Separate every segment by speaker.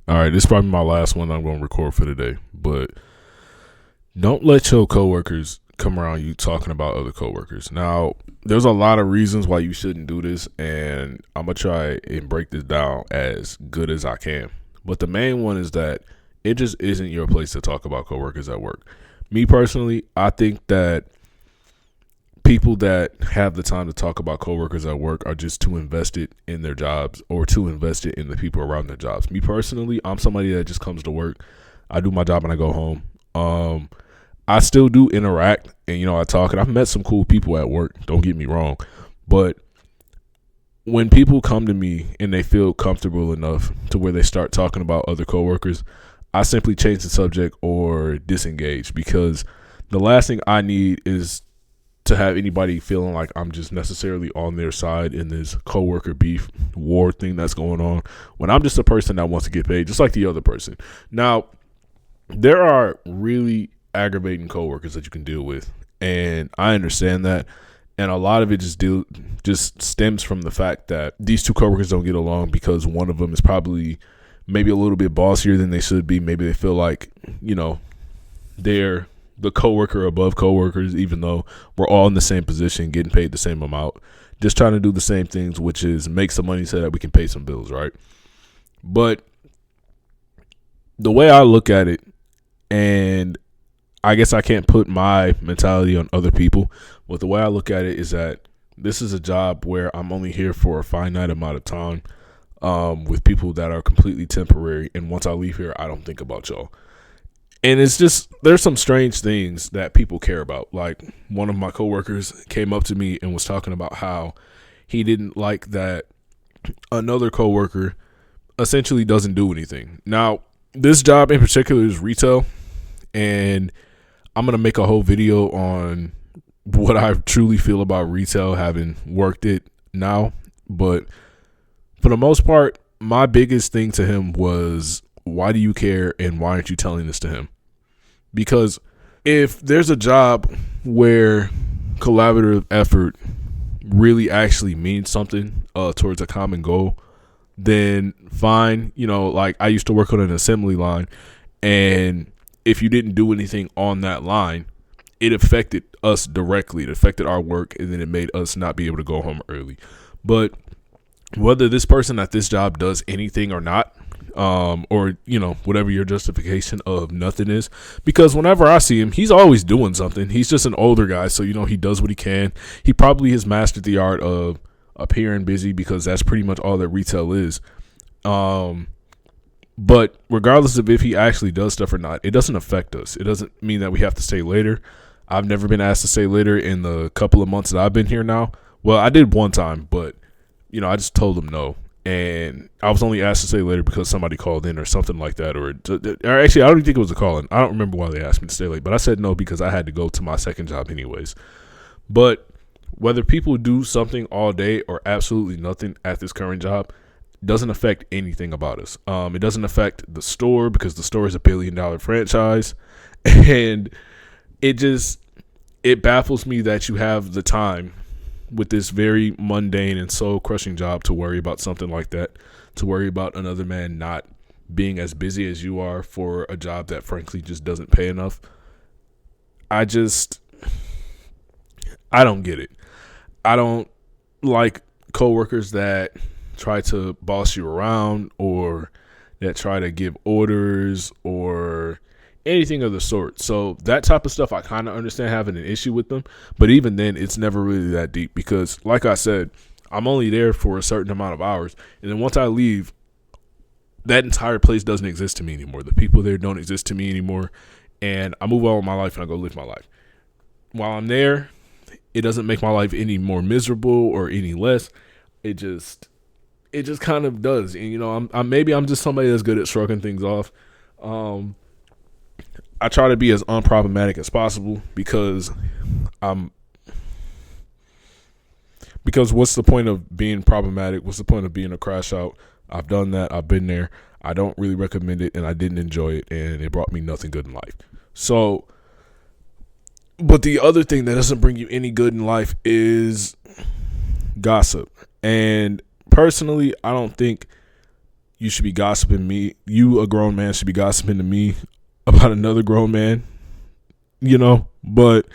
Speaker 1: All right, this is probably my last one I'm going to record for today, but don't let your coworkers come around you talking about other coworkers. Now, there's a lot of reasons why you shouldn't do this, and I'm going to try and break this down as good as I can. But the main one is that it just isn't your place to talk about coworkers at work. Me personally, I think that people that have the time to talk about coworkers at work are just too invested in their jobs or too invested in the people around their jobs. Me personally, I'm somebody that just comes to work. I do my job and I go home. I still do interact and, I talk, and I've met some cool people at work. Don't get me wrong. But when people come to me and they feel comfortable enough to where they start talking about other coworkers, I simply change the subject or disengage, because the last thing I need is to have anybody feeling like I'm just necessarily on their side in this coworker beef war thing that's going on, when I'm just a person that wants to get paid just like the other person. Now, there are really aggravating coworkers that you can deal with, and I understand that. And a lot of it just stems from the fact that these two coworkers don't get along because one of them is probably maybe a little bit bossier than they should be. Maybe they feel like, they're the coworker above coworkers, even though we're all in the same position, getting paid the same amount, just trying to do the same things, which is make some money so that we can pay some bills, right? But the way I look at it, and I guess I can't put my mentality on other people, but the way I look at it is that this is a job where I'm only here for a finite amount of time, with people that are completely temporary. And once I leave here, I don't think about y'all. And it's just, there's some strange things that people care about. Like, one of my coworkers came up to me and was talking about how he didn't like that another coworker essentially doesn't do anything. Now, this job in particular is retail, and I'm going to make a whole video on what I truly feel about retail, having worked it now. But for the most part, my biggest thing to him was, why do you care, and why aren't you telling this to him? Because if there's a job where collaborative effort really actually means something towards a common goal, then fine. Like, I used to work on an assembly line, and if you didn't do anything on that line, it affected us directly. It affected our work, and then it made us not be able to go home early. But whether this person at this job does anything or not, or whatever your justification of nothing is, because whenever I see him, he's always doing something. He's just an older guy, so he does what he can. He probably has mastered the art of appearing busy, because that's pretty much all that retail is. But regardless of if he actually does stuff or not, it doesn't affect us. It doesn't mean that we have to stay later. I've never been asked to stay later in the couple of months that I've been here now. Well, I did one time, but I just told him no. And I was only asked to stay later because somebody called in or something like that. Or actually, I don't even think it was a call in. I don't remember why they asked me to stay late, but I said no because I had to go to my second job anyways. But whether people do something all day or absolutely nothing at this current job doesn't affect anything about us. It doesn't affect the store, because the store is $1 billion franchise. And it baffles me that you have the time with this very mundane and soul crushing job to worry about something like that, to worry about another man not being as busy as you are for a job that frankly just doesn't pay enough. I don't get it. I don't like coworkers that try to boss you around, or that try to give orders, or anything of the sort. So that type of stuff, I kind of understand having an issue with them. But even then, it's never really that deep, because like I said, I'm only there for a certain amount of hours. And then once I leave, that entire place doesn't exist to me anymore. The people there don't exist to me anymore. And I move on with my life and I go live my life. While I'm there, it doesn't make my life any more miserable or any less. It just kind of does. And, I'm just somebody that's good at shrugging things off. I try to be as unproblematic as possible, because what's the point of being problematic? What's the point of being a crash out? I've done that. I've been there. I don't really recommend it, and I didn't enjoy it, and it brought me nothing good in life. So, but the other thing that doesn't bring you any good in life is gossip. And personally, I don't think you should be gossiping me. You, a grown man, should be gossiping to me about another grown man, but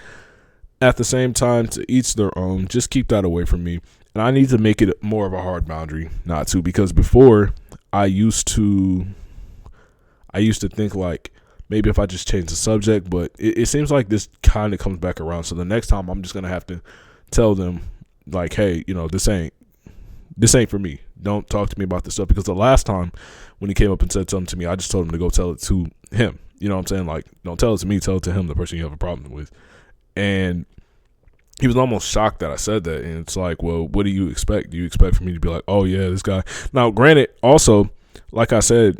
Speaker 1: at the same time, to each their own. Just keep that away from me. And I need to make it more of a hard boundary not to, because before I used to think like maybe if I just change the subject, but it seems like this kind of comes back around. So the next time I'm just going to have to tell them like, hey, this ain't for me. Don't talk to me about this stuff, because the last time when he came up and said something to me, I just told him to go tell it to him. You know what I'm saying? Like, don't tell it to me, tell it to him, the person you have a problem with. And he was almost shocked that I said that. And it's like, well, what do you expect? Do you expect for me to be like, oh yeah, this guy? Now, granted, also, like I said,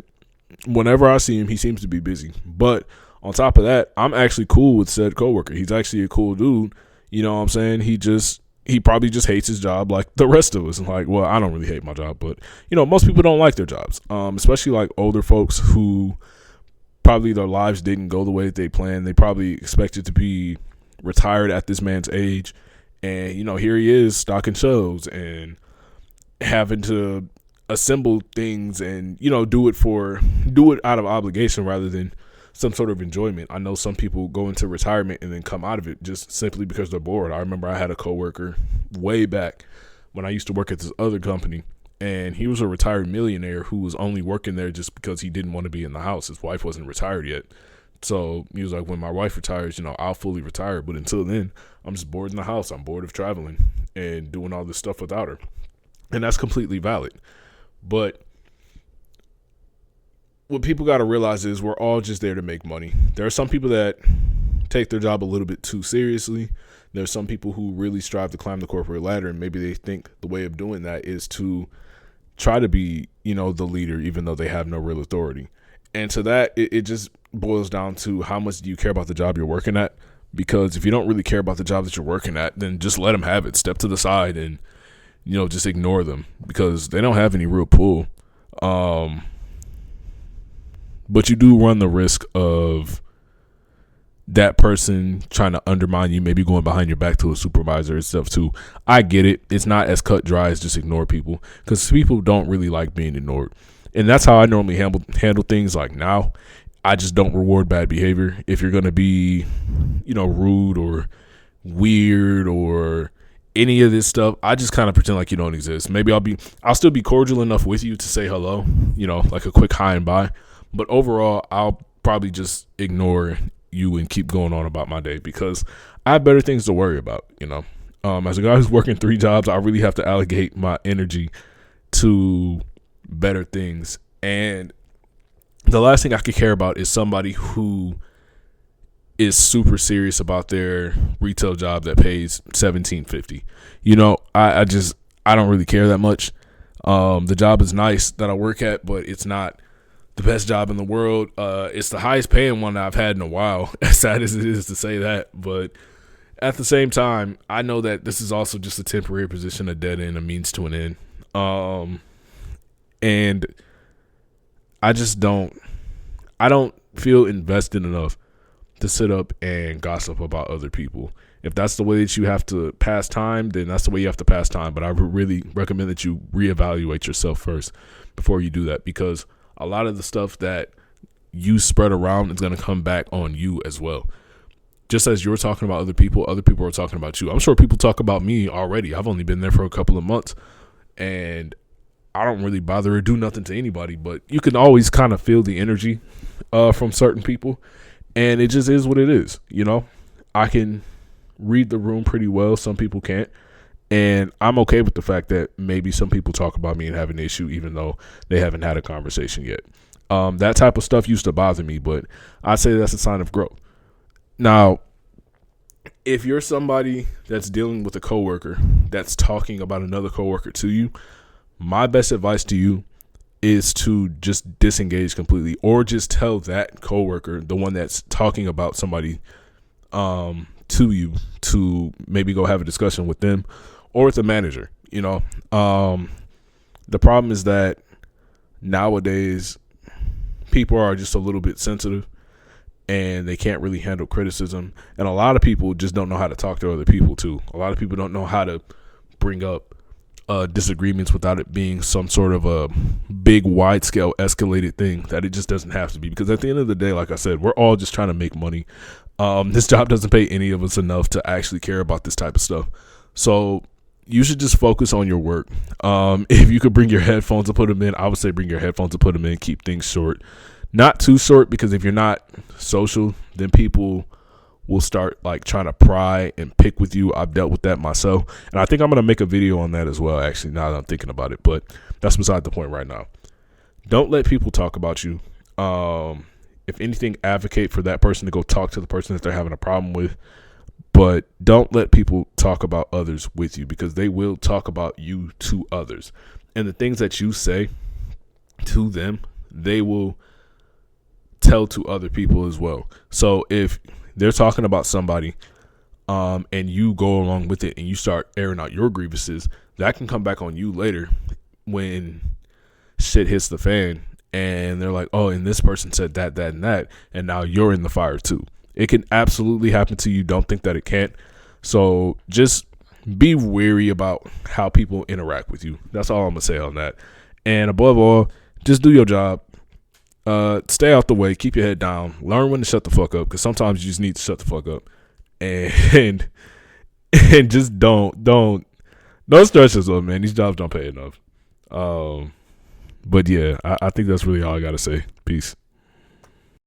Speaker 1: whenever I see him, he seems to be busy. But on top of that, I'm actually cool with said coworker. He's actually a cool dude. You know what I'm saying? He probably just hates his job like the rest of us. And like, well, I don't really hate my job, but most people don't like their jobs. Especially like older folks who probably their lives didn't go the way that they planned. They probably expected to be retired at this man's age, and here he is stocking shelves and having to assemble things and do it out of obligation rather than some sort of enjoyment. I know some people go into retirement and then come out of it just simply because they're bored. I remember I had a coworker way back when I used to work at this other company, and he was a retired millionaire who was only working there just because he didn't want to be in the house. His wife wasn't retired yet. So he was like, when my wife retires, I'll fully retire. But until then, I'm just bored in the house. I'm bored of traveling and doing all this stuff without her. And that's completely valid. But what people got to realize is we're all just there to make money. There are some people that take their job a little bit too seriously. There's some people who really strive to climb the corporate ladder, and maybe they think the way of doing that is to try to be, the leader, even though they have no real authority. And to that, it just boils down to how much do you care about the job you're working at? Because if you don't really care about the job that you're working at, then just let them have it. Step to the side and, just ignore them, because they don't have any real pull. But you do run the risk of that person trying to undermine you, maybe going behind your back to a supervisor and stuff too. I get it. It's not as cut dry as just ignore people, because people don't really like being ignored. And that's how I normally handle things. Like now, I just don't reward bad behavior. If you're going to be, rude or weird or any of this stuff, I just kind of pretend like you don't exist. Maybe I'll still be cordial enough with you to say hello, like a quick hi and bye. But overall, I'll probably just ignore you and keep going on about my day, because I have better things to worry about, As a guy who's working 3 jobs, I really have to allocate my energy to better things. And the last thing I could care about is somebody who is super serious about their retail job that pays $17.50. I don't really care that much. The job is nice that I work at, but it's not the best job in the world. It's the highest paying one that I've had in a while, as sad as it is to say that. But at the same time, I know that this is also just a temporary position, a dead end, a means to an end. And I don't feel invested enough to sit up and gossip about other people. If that's the way that you have to pass time, then that's the way you have to pass time. But I would really recommend that you reevaluate yourself first before you do that, because a lot of the stuff that you spread around is going to come back on you as well. Just as you're talking about other people are talking about you. I'm sure people talk about me already. I've only been there for a couple of months, and I don't really bother or do nothing to anybody, but you can always kind of feel the energy from certain people, and it just is what it is. I can read the room pretty well. Some people can't, and I'm okay with the fact that maybe some people talk about me and have an issue even though they haven't had a conversation yet. That type of stuff used to bother me, but I'd say that's a sign of growth. Now, if you're somebody that's dealing with a coworker that's talking about another coworker to you, my best advice to you is to just disengage completely, or just tell that coworker, the one that's talking about somebody to you, to maybe go have a discussion with them or with the manager. The problem is that nowadays people are just a little bit sensitive and they can't really handle criticism. And a lot of people just don't know how to talk to other people too. A lot of people don't know how to bring up disagreements without it being some sort of a big, wide scale, escalated thing that it just doesn't have to be. Because at the end of the day, like I said, we're all just trying to make money. This job doesn't pay any of us enough to actually care about this type of stuff. So you should just focus on your work. If you could bring your headphones and put them in, I would say bring your headphones and put them in. Keep things short, not too short, because if you're not social, then people will start like trying to pry and pick with you. I've dealt with that myself, and I think I'm gonna make a video on that as well, actually, now that I'm thinking about it. But that's beside the point right now. Don't let people talk about you. If anything, advocate for that person to go talk to the person that they're having a problem with. But don't let people talk about others with you, because they will talk about you to others. And the things that you say to them, they will tell to other people as well. So if they're talking about somebody and you go along with it and you start airing out your grievances, that can come back on you later when shit hits the fan and they're like, oh, and this person said that, and that, and now you're in the fire too. It can absolutely happen to you. Don't think that it can't. So just be wary about how people interact with you. That's all I'm going to say on that. And above all, just do your job. Stay out the way. Keep your head down. Learn when to shut the fuck up, because sometimes you just need to shut the fuck up. And just don't stress yourself, man. These jobs don't pay enough. But yeah, I think that's really all I got to say. Peace.